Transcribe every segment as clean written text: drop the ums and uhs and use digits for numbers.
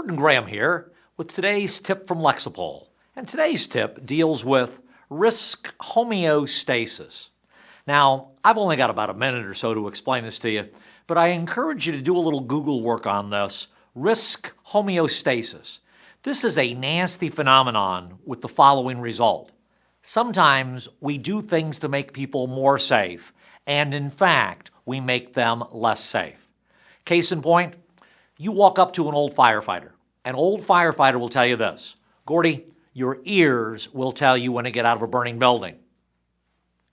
Gordon Graham here with today's tip from Lexipol. And today's tip deals with risk homeostasis. Now, I've only got about a minute or so to explain this to you, but I encourage you to do a little Google work on this. Risk homeostasis. This is a nasty phenomenon with the following result. Sometimes we do things to make people more safe, and in fact, we make them less safe. Case in point, you walk up to an old firefighter. An old firefighter will tell you this, Gordy, your ears will tell you when to get out of a burning building.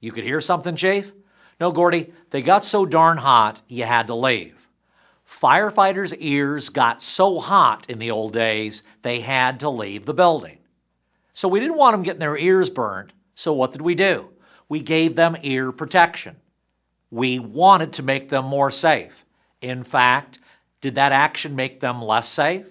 You could hear something, Chief? No, Gordy, they got so darn hot, you had to leave. Firefighters' ears got so hot in the old days, they had to leave the building. So we didn't want them getting their ears burned, so what did we do? We gave them ear protection. We wanted to make them more safe. In fact, did that action make them less safe?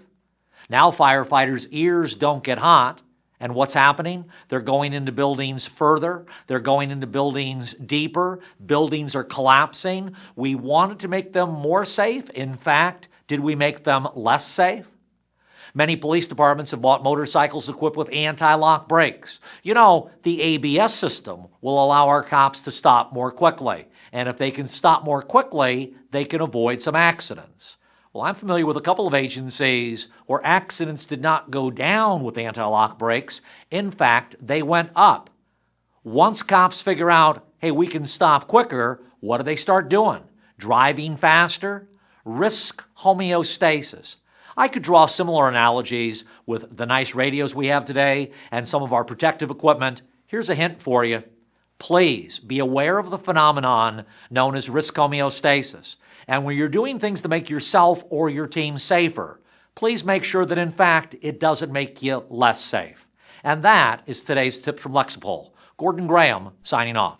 Now firefighters' ears don't get hot, and what's happening? They're going into buildings further. They're going into buildings deeper. Buildings are collapsing. We wanted to make them more safe. In fact, did we make them less safe? Many police departments have bought motorcycles equipped with anti-lock brakes. You know, the ABS system will allow our cops to stop more quickly. And if they can stop more quickly, they can avoid some accidents. Well, I'm familiar with a couple of agencies where accidents did not go down with anti-lock brakes. In fact, they went up. Once cops figure out, hey, we can stop quicker, what do they start doing? Driving faster? Risk homeostasis. I could draw similar analogies with the nice radios we have today and some of our protective equipment. Here's a hint for you. Please be aware of the phenomenon known as risk homeostasis. And when you're doing things to make yourself or your team safer, please make sure that, in fact, it doesn't make you less safe. And that is today's tip from Lexipol. Gordon Graham signing off.